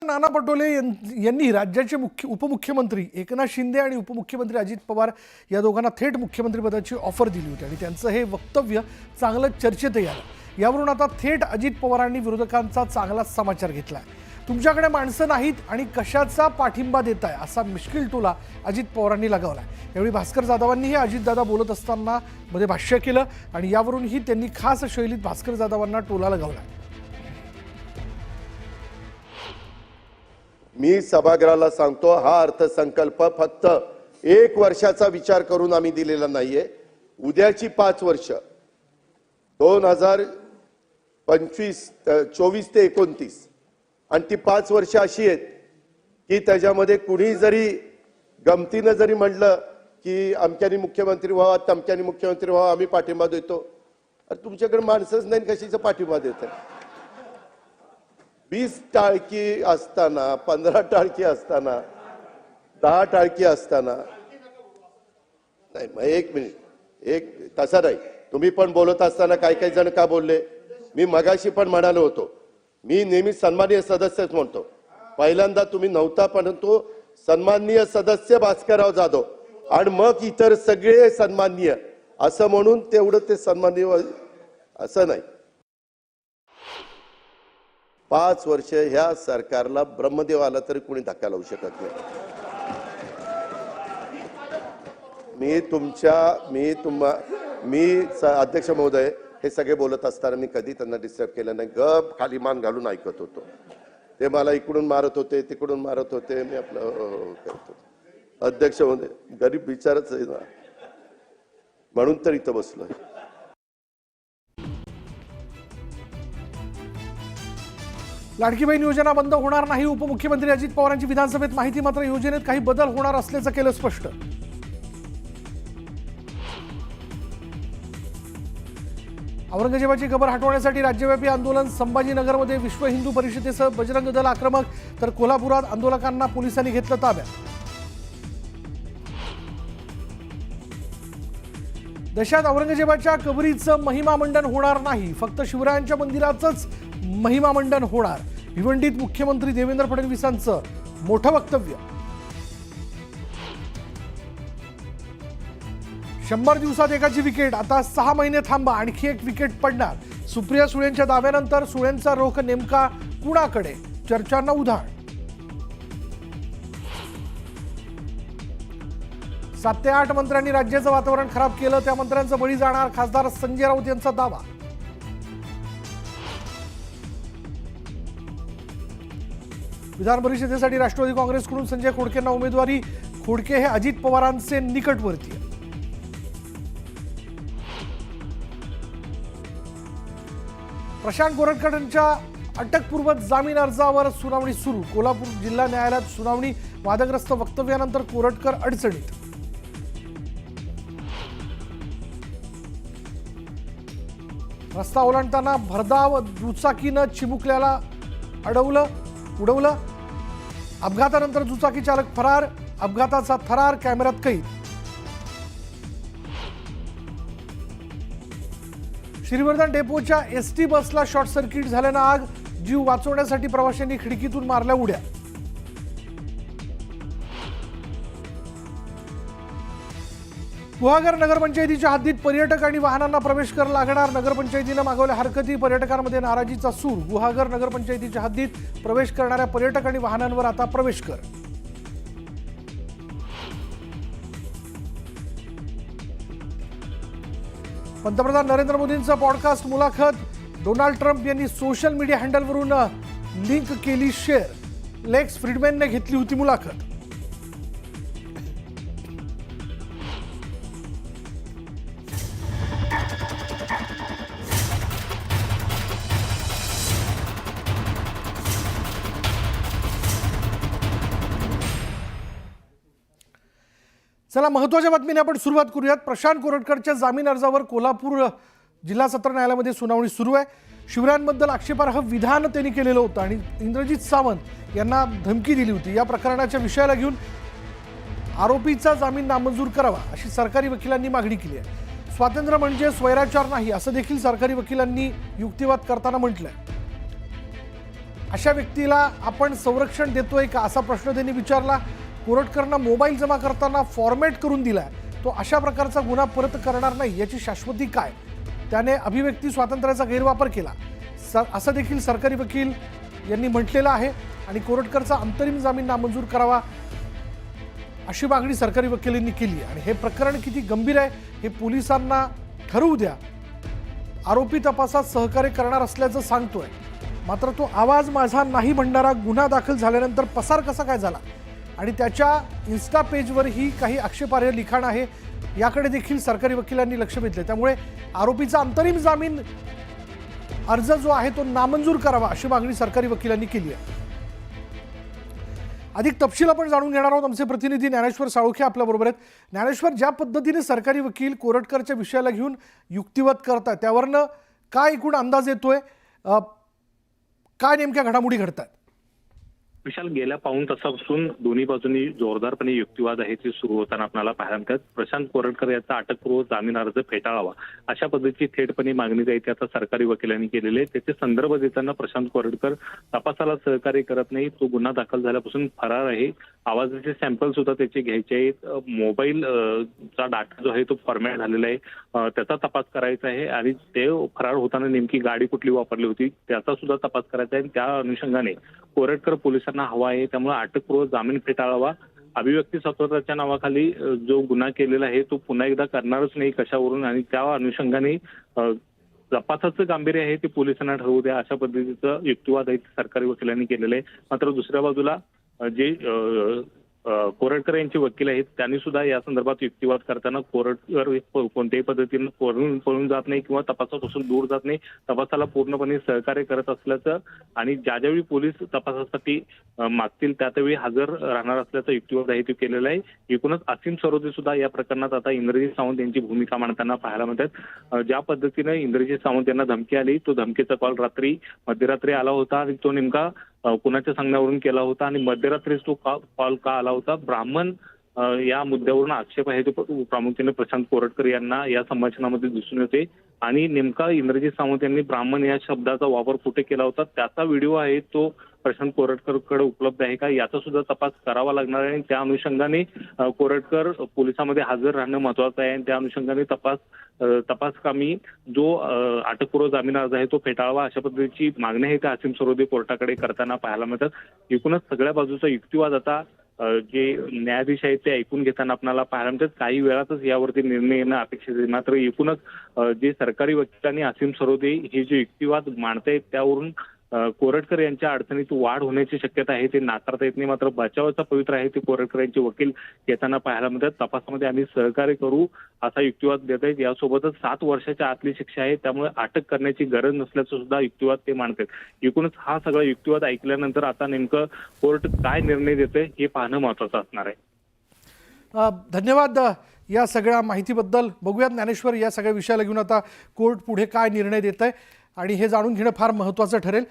नाना पटोले यांनी राज्याचे उपमुख्यमंत्री एकनाथ शिंदे आणि उपमुख्यमंत्री अजित पवार या दोघांना थेट मुख्यमंत्रीपदाची ऑफर दिली होती आणि त्यांचं हे वक्तव्य चांगलं चर्चेतही आलं। यावरून आता थेट अजित पवारांनी विरोधकांचा चांगला समाचार घेतलाय। तुमच्याकडे माणसं नाहीत आणि कशाचा पाठिंबा देताय असा मिश्किल टोला अजित पवारांनी लगावलाय। यावेळी भास्कर जाधवांनीही अजितदादा बोलत असताना मध्ये भाष्य केलं आणि यावरूनही त्यांनी खास शैलीत भास्कर जाधवांना टोला लगावलाय। मी सभागृहाला सांगतो, हा अर्थसंकल्प फक्त 1 वर्षाचा विचार करून आम्ही दिलेला नाहीये। उद्याची 5 वर्ष 2024 ते 29 आणि ती 5 वर्ष अशी आहेत की त्याच्यामध्ये कुणी जरी गमतीनं जरी म्हटलं की अमक्यानी मुख्यमंत्री व्हावा, तमक्यानी मुख्यमंत्री व्हावा, आम्ही पाठिंबा देतो। अरे तुमच्याकडे माणसंच नाही, कशाचा पाठिंबा देताय? 20 टाळकी असताना, 15 टाळकी असताना, 10 टाळकी असताना नाही, मग 1 मिनिट, तसं नाही। तुम्ही पण बोलत असताना काही जण का बोलले? मी मगाशी पण म्हणालो होतो, मी नेहमी सन्माननीय सदस्यच म्हणतो। पहिल्यांदा तुम्ही नव्हता, परंतु सन्माननीय सदस्य भास्करराव जाधव आणि मग इतर सगळे सन्माननीय असं म्हणून तेवढं ते सन्माननीय असं नाही। 5 वर्ष ह्या सरकारला ब्रह्मदेव आला तरी कोणी धक्का लावू शकत नाही। मी अध्यक्ष महोदय हे सगळे बोलत असताना मी कधी त्यांना डिस्टर्ब केलं नाही। गप खाली मान घालून ऐकत होतो। ते मला इकडून मारत होते, तिकडून मारत होते, मी आपलं करतो। अध्यक्ष महोदय गरीब विचारच आहे ना, म्हणून तर इथं बसलोय। लाडकी बहीण योजना बंद होणार नाही। उपमुख्यमंत्री अजित पवारांची विधानसभेत माहिती। मात्र योजनेत काही बदल होणार असल्याचं केलं स्पष्ट। औरंगजेबाची कबर हटवण्यासाठी राज्यव्यापी आंदोलन। संभाजीनगरमध्ये विश्व हिंदू परिषदेसह बजरंग दल आक्रमक, तर कोल्हापुरात आंदोलकांना पोलिसांनी घेतलं ताब्यात। देशात औरंगजेबाच्या कबरीचं महिमा मंडन होणार नाही, फक्त शिवरायांच्या मंदिराचंच महिमा मंडन होणार। भिवंडीत मुख्यमंत्री देवेंद्र फडणवीसांचं मोठं वक्तव्य। 100 दिवसात एकाची विकेट, आता 6 महिने थांबा, आणखी एक विकेट पडणार। सुप्रिया सुळेंच्या दाव्यानंतर सुळेंचा रोख नेमका कुणाकडे? चर्चांना उधाण। 7 ते 8 मंत्र्यांनी राज्याचं वातावरण खराब केलं, त्या मंत्र्यांचं बळी जाणार, खासदार संजय राऊत यांचा दावा। विधान परिषदेसाठी राष्ट्रवादी काँग्रेसकडून संजय खोडकेंना उमेदवारी। खोडके हे अजित पवारांचे निकटवर्तीय। प्रशांत कोरटकरांच्या अटकपूर्व जामीन अर्जावर सुनावणी सुरू। कोल्हापूर जिल्हा न्यायालयात सुनावणी। वादग्रस्त वक्तव्यानंतर कोरटकर अडचणीत। रस्ता ओलांडताना भरधाव दुचाकीनं चिमुकल्याला उडवलं। अपघातानंतर दुचाकी चालक फरार। अपघाताचा थरार कॅमेऱ्यात कैद। श्रीवर्धन डेपोच्या एसटी बसला शॉर्ट सर्किट झाल्यानं आग। जीव वाचवण्यासाठी प्रवाशांनी खिडकीतून मारल्या उड्या। गुहागर नगरपंचायतीच्या हद्दीत पर्यटक आणि वाहनांना प्रवेश कर लागणार। नगरपंचायतीनं मागवल्या हरकती, पर्यटकांमध्ये नाराजीचा सूर। गुहागर नगरपंचायतीच्या हद्दीत प्रवेश करणाऱ्या पर्यटक आणि वाहनांवर आता प्रवेश कर। पंतप्रधान नरेंद्र मोदींचं पॉडकास्ट मुलाखत। डोनाल्ड ट्रम्प यांनी सोशल मीडिया हँडलवरून लिंक केली शेअर। लेक्स फ्रीडमॅनने घेतली होती मुलाखत। चला महत्त्वाच्या बातमीने आपण सुरुवात करूयात। प्रशांत कोरटकरच्या जामीन अर्जावर कोल्हापूर जिल्हा सत्र न्यायालयामध्ये सुनावणी सुरू आहे। शिवरायांबद्दल आक्षेपार्ह विधान त्यांनी केलेलं होतं आणि इंद्रजित सावंत यांना धमकी दिली होती। या प्रकरणाच्या विषयाला घेऊन आरोपीचा जामीन नामंजूर करावा अशी सरकारी वकिलांनी मागणी केली आहे। स्वातंत्र्य म्हणजे स्वैराचार नाही असं देखील सरकारी वकिलांनी युक्तिवाद करताना म्हटलंय। अशा व्यक्तीला आपण संरक्षण देतोय का असा प्रश्न त्यांनी विचारला. कोरटकरनं मोबाईल जमा करताना फॉर्मॅट करून दिलाय, तो अशा प्रकारचा गुन्हा परत करणार नाही याची शाश्वती काय. त्याने अभिव्यक्ती स्वातंत्र्याचा गैरवापर केला असं देखील सरकारी वकील यांनी म्हटलेलं आहे आणि कोरटकरचा अंतरिम जामीन नामंजूर करावा अशी मागणी सरकारी वकिलांनी केली. आणि हे प्रकरण किती गंभीर आहे हे पोलिसांना ठरवू द्या. आरोपी तपासात सहकार्य करणार असल्याचं सांगतोय, मात्र तो आवाज माझा नाही म्हणणारा गुन्हा दाखल झाल्यानंतर पसार कसा काय झाला आणि त्याच्या इन्स्टा पेजवरही काही आक्षेपार्ह लिखाण आहे याकडे देखील सरकारी वकिलांनी लक्ष वेधले. त्यामुळे आरोपीचा अंतरिम जामीन अर्ज जो आहे तो नामंजूर करावा अशी मागणी सरकारी वकिलांनी केली आहे. अधिक तपशील आपण जाणून घेणार आहोत. आमचे प्रतिनिधी ज्ञानेश्वर साळोखे आपल्याबरोबर आहेत. ज्ञानेश्वर, ज्या पद्धतीने सरकारी वकील कोरटकरच्या विषयाला घेऊन युक्तिवाद करतात त्यावरनं काय एकूण अंदाज येतोय, काय नेमक्या घडामोडी घडतात? विशाल, गेल्या पाऊण तासापासून दोन्ही बाजूंनी जोरदारपणे युक्तिवाद आहे ते सुरू होताना आपल्याला पाहायला मिळतात. प्रशांत कोरटकर याचा अटकपूर्व जामीन अर्ज फेटाळावा अशा पद्धतीची थेटपणे मागणी जाईल ती आता सरकारी वकिलांनी केलेली आहे. त्याचे संदर्भ देताना प्रशांत कोरटकर तपासाला सहकार्य करत नाही, तो गुन्हा दाखल झाल्यापासून फरार आहे, आवाजाचे सॅम्पल सुद्धा त्याचे घ्यायचे आहेत, मोबाईल चा डाटा जो आहे तो फॉर्मॅट झालेला आहे, त्याचा तपास करायचा आहे आणि ते फरार होताना नेमकी गाडी कुठली वापरली होती त्याचा सुद्धा तपास करायचा आहे. त्या अनुषंगाने कोरटकर पोलिसांना हवा आहे, त्यामुळे अटकपूर्व जामीन फेटाळावा. अभिव्यक्ती स्वातंत्र्याच्या नावाखाली जो गुन्हा केलेला आहे तो पुन्हा एकदा करणारच नाही कशावरून, आणि त्या अनुषंगाने तपासाचं गांभीर्य आहे ते पोलिसांना ठरवू द्या अशा पद्धतीचं युक्तिवाद आहे सरकारी वकिलांनी केलेलं आहे. मात्र दुसऱ्या बाजूला जे कोरटकर यांचे वकील आहेत त्यांनी सुद्धा या संदर्भात युक्तिवाद करताना कोरटकर कोणत्याही पद्धतीनं पळून जात नाही किंवा तपासापासून दूर जात नाही, तपासाला पूर्णपणे सहकार्य करत असल्याचं आणि ज्यावेळी पोलीस तपासासाठी मागतील त्यावेळी हजर राहणार असल्याचा युक्तिवाद आहे तो केलेला आहे. एकूणच असीम सरोदे सुद्धा या प्रकरणात आता इंद्रजित सावंत यांची भूमिका मांडताना पाहायला मिळतात. ज्या पद्धतीनं इंद्रजित सावंत यांना धमकी आली, तो धमकीचा कॉल मध्यरात्री आला होता आणि तो नेमका कुणाच्या सांगण्यावरून केला होता आणि मध्यरात्रीच तो कॉल का आला होता. ब्राह्मण या मुद्द्यावरून आक्षेप आहे तो प्रामुख्याने प्रशांत कोरटकर यांना या संभाषणामध्ये दिसून येते आणि नेमका इंद्रजित सावंत यांनी ब्राह्मण या शब्दाचा वापर कुठे केला होता त्याचा व्हिडिओ आहे तो प्रशांत कोरटकरकडे उपलब्ध आहे का याचा सुद्धा तपास करावा लागणार आहे. त्या अनुषंगाने कोरटकर पोलिसांमध्ये हजर राहणं महत्वाचं आहे आणि त्या अनुषंगाने तपासकामी जो अटकपूर्व जामीन अर्ज आहे तो फेटाळावा अशा पद्धतीची मागणी आहे त्या असीम सरोदे कोर्टाकडे करताना पाहायला मिळतात. एकूणच सगळ्या बाजूचा युक्तिवाद आता जे न्यायाधीश आहेत ते ऐकून घेताना आपल्याला पाहायला मिळतात. काही वेळातच यावरती निर्णय येणं अपेक्षित आहे. मात्र एकूणच जे सरकारी वकिलांनी असीम सरोदे हे जे युक्तिवाद मांडतायत त्यावरून कोरटकर यांच्या अडचणीत वाढ होण्याची शक्यता आहे ते नाकारता येत नाही. मात्र बचावाचा पवित्र आहे ते कोरटकर यांचे वकील येताना पाहायला मिळतात. तपासामध्ये आम्ही सहकार्य करू असा युक्तिवाद देत आहेत. यासोबतच 7 वर्षाच्या आतली शिक्षा आहे त्यामुळे अटक करण्याची गरज नसल्याचं सुद्धा युक्तिवाद ते मांडतात. एकूणच हा सगळा युक्तिवाद ऐकल्यानंतर आता नेमकं कोर्ट काय निर्णय देतंय हे पाहणं महत्वाचं असणार आहे. धन्यवाद या सगळ्या माहितीबद्दल. बघूयात ज्ञानेश्वर, या सगळ्या विषयाला घेऊन आता कोर्ट पुढे काय निर्णय देत आहे आणि हे जाणून घेणं फार महत्त्वाचं ठरेल.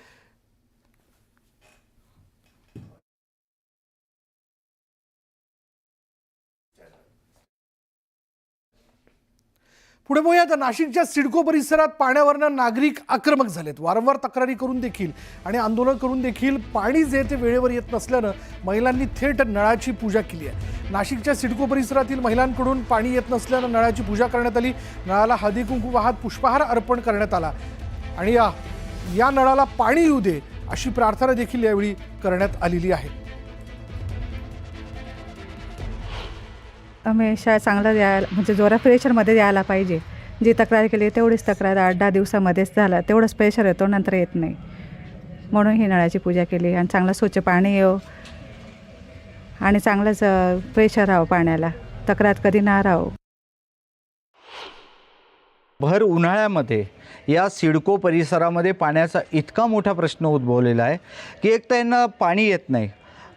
पुढे बघूया तर नाशिकच्या सिडको परिसरात पाण्यावरनं नागरिक आक्रमक झालेत. वारंवार तक्रारी करून देखील आणि आंदोलन करून देखील पाणी जे ते वेळेवर येत नसल्यानं महिलांनी थेट नळाची पूजा केली आहे. नाशिकच्या सिडको परिसरातील महिलांकडून पाणी येत नसल्यानं नळाची पूजा करण्यात आली. नळाला हळदी कुंकू वाहत पुष्पहार अर्पण करण्यात आला आणि या नळाला पाणी येऊ दे अशी प्रार्थना देखील यावेळी करण्यात आलेली आहे. हमेशा चांगलं द्यायला म्हणजे जोरा प्रेशरमध्ये द्यायला पाहिजे. जी तक्रार केली तेवढीच तक्रार 8-10 दिवसामध्येच झाला, तेवढंच प्रेशर येतो, नंतर येत नाही. म्हणून ही नळाची पूजा केली आणि चांगलं स्वच्छ पाणी येऊ आणि चांगलंच प्रेशर राहावं पाण्याला, तक्रार कधी ना राहावं. भर उन्हाळ्यामध्ये या सिडको परिसरामध्ये पाण्याचा इतका मोठा प्रश्न उद्भवलेला आहे की एक तर यांना पाणी येत नाही.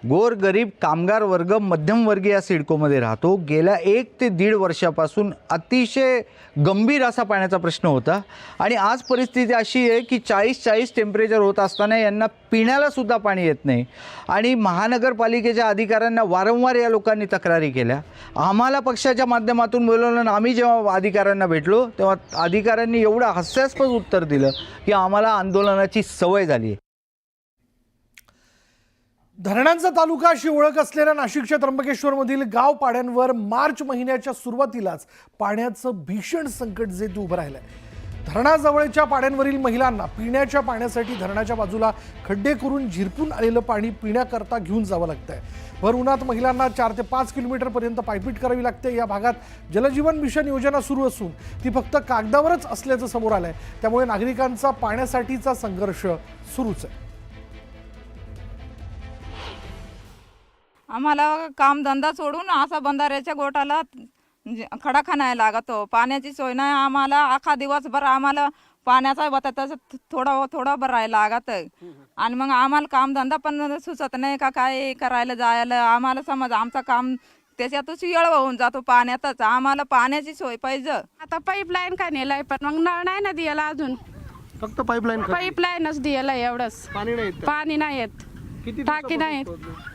गोरगरीब कामगार वर्ग मध्यमवर्गीय या सिडकोमध्ये राहतो. गेल्या 1 ते 1.5 वर्षापासून अतिशय गंभीर असा पाण्याचा प्रश्न होता आणि आज परिस्थिती अशी आहे की 40 टेम्परेचर होत असताना यांना पिण्यालासुद्धा पाणी येत नाही. आणि महानगरपालिकेच्या अधिकाऱ्यांना वारंवार या लोकांनी तक्रारी केल्या. आम्हाला पक्षाच्या माध्यमातून बोलवलं आणि आम्ही जेव्हा अधिकाऱ्यांना भेटलो तेव्हा अधिकाऱ्यांनी एवढं हास्यास्पद उत्तर दिलं की आम्हाला आंदोलनाची सवय झाली आहे. धरणांचा तालुका अशी ओळख असलेल्या नाशिकच्या त्र्यंबकेश्वरमधील गाव पाड्यांवर मार्च महिन्याच्या सुरुवातीलाच पाण्याचं भीषण संकट जेथे उभं राहिलंय. धरणाजवळच्या पाड्यांवरील महिलांना पिण्याच्या पाण्यासाठी धरणाच्या बाजूला खड्डे करून झिरपून आलेलं पाणी पिण्याकरता घेऊन जावं लागतंय. भर उन्हात महिलांना 4 ते 5 किलोमीटरपर्यंत पायपीट करावी लागते. या भागात जलजीवन मिशन योजना सुरू असून ती फक्त कागदावरच असल्याचं समोर आलंय. त्यामुळे नागरिकांचा पाण्यासाठीचा संघर्ष सुरूच आहे. आम्हाला कामधंदा सोडून असा बंधाऱ्याच्या गोटाला खडा खणायला लागतो. पाण्याची सोय नाही आम्हाला. अख्खा दिवसभर आम्हाला पाण्याचा बटाट्याचं थोडं भरायला लागत. आणि मग आम्हाला कामधंदा पण सुचत नाही का काय करायला जायला. आम्हाला समज आमचं काम त्याच्यातच येळ होऊन जातो पाण्यातच. आम्हाला पाण्याची सोय पाहिजे. आता पाईपलाईन का नेलाय पण मग नळ नाही ना दियाला अजून. फक्त पाईपलाईनच दियाला एवढंच. पाणी नाही येत. टाकी नाही.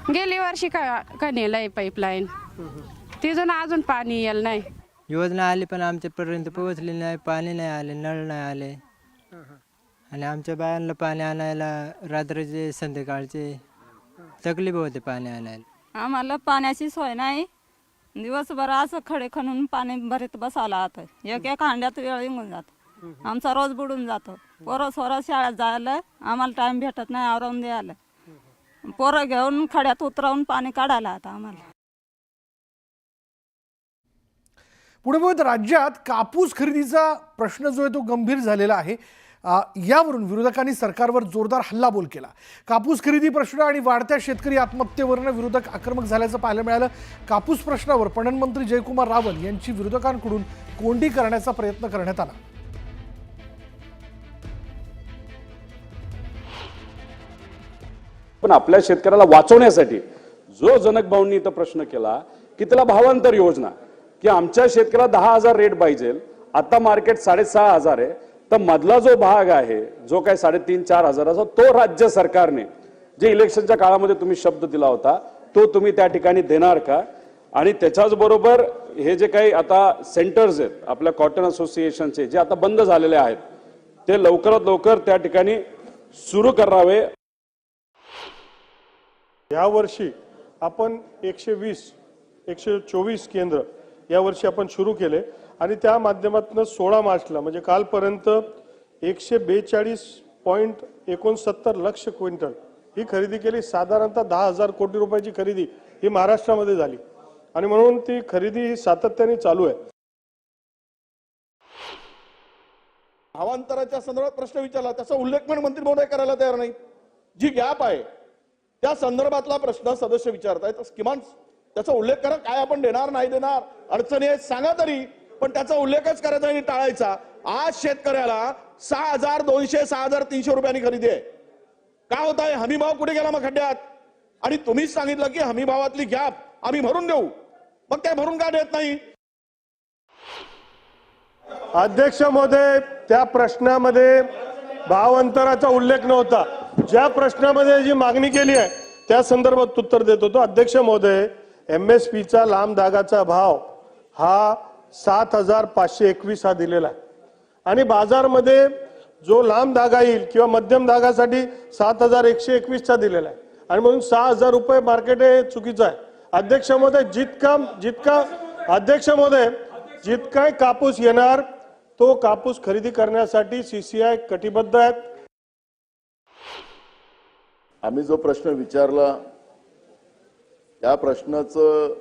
गेली वर्षी का नेलाय पाईपलाईन. तिथून अजून पाणी येईल नाही. योजना आली पण आमच्यापर्यंत पोहोचली नाही. पाणी नाही आले, नळ नाही आले. आणि आमच्या बायांना पाणी आणायला रात्रीचे संध्याकाळचे तकलीफ होते पाणी आणायला. आम्हाला पाण्याची सोय नाही. दिवसभर असं खडे खणून पाणी भरीत बसावं लागतं. एक हांड्यात वेळ निघून जातो. आमचा रोज बुडून जातो. पोरं सोरं शाळेत जायला आम्हाला टाइम भेटत नाही आवरून द्यायला. पोरं घेऊन खड्यात उतरवून पाणी काढायला आता आम्हाला. पुढे बघत राज्यात कापूस खरेदीचा प्रश्न जो आहे तो गंभीर झालेला आहे. यावरून विरोधकांनी सरकारवर जोरदार हल्लाबोल केला. कापूस खरेदी प्रश्न आणि वाढत्या शेतकरी आत्महत्येवरून विरोधक आक्रमक झाल्याचं पाहायला मिळालं. कापूस प्रश्नावर पणन मंत्री जयकुमार रावल यांची विरोधकांकडून कोंडी करण्याचा प्रयत्न करण्यात आला. पण आपल्या शेतकऱ्याला वाचवण्यासाठी जो जनक भाऊंनी इथं प्रश्न केला की त्याला भावांतर योजना, की आमच्या शेतकऱ्याला 10,000 रेट पाहिजे. आता मार्केट 6,500 आहे. तर मधला जो भाग आहे जो काय 3,500-4 हजाराचा तो राज्य सरकारने जे इलेक्शनच्या काळामध्ये तुम्ही शब्द दिला होता तो तुम्ही त्या ठिकाणी देणार का? आणि त्याच्याच बरोबर हे जे काही आता सेंटर्स आहेत आपल्या कॉटन असोसिएशनचे जे आता बंद झालेले आहेत ते लवकरात लवकर त्या ठिकाणी सुरू करावे. यावर्षी आपण 124 केंद्र यावर्षी आपण सुरू केले आणि त्या माध्यमातून 16 मार्चला म्हणजे कालपर्यंत 142.69 लक्ष क्विंटल ही खरेदी केली. साधारणतः 10,000 कोटी रुपयाची खरेदी ही महाराष्ट्रामध्ये झाली आणि म्हणून ती खरेदी सातत्याने चालू आहे. भावांतराच्या संदर्भात प्रश्न विचारला त्याचा उल्लेख पण मंत्री महोदय करायला तयार नाही. जी गॅप आहे त्या संदर्भातला प्रश्न सदस्य विचारतायत. किमान त्याचा उल्लेख करा. काय आपण देणार नाही देणार अडचणी आहेत सांगा तरी, पण त्याचा उल्लेखच करायचा आणि टाळायचा. आज शेतकऱ्याला 6,200 6,300 रुपयांनी खरेदी आहे. काय होत आहे? हमी भाव कुठे गेला मग खड्ड्यात? आणि तुम्हीच सांगितलं की हमी भावातली गॅप आम्ही भरून देऊ. मग ते भरून का देत नाही? अध्यक्ष महोदय त्या प्रश्नामध्ये भावांतराचा उल्लेख नव्हता. ज्या प्रश्नामध्ये जी मागणी केली आहे त्या संदर्भात उत्तर देत होतो. अध्यक्ष महोदय MSPचा लांब धागाचा भाव हा 7,521 हा दिलेला आहे आणि बाजारमध्ये जो लांब धागा येईल किंवा मध्यम धागासाठी 7,121 चा दिलेला आहे आणि म्हणून 6,000 रुपये मार्केट हे चुकीचं आहे. अध्यक्ष महोदय जितका कापूस येणार तो कापूस खरेदी करण्यासाठी CCI कटिबद्ध आहे. आम्ही जो प्रश्न विचारला त्या प्रश्नाचं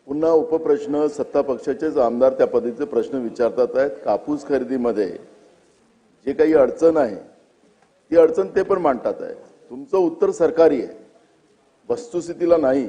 पुन्हा उपप्रश्न सत्ता पक्षाचेच आमदार त्या पद्धतीचे प्रश्न विचारतात आहेत. कापूस खरेदीमध्ये जे काही अडचण आहे ती अडचण ते पण मांडतात आहे. तुमचं उत्तर सरकारी आहे, वस्तुस्थितीला नाही.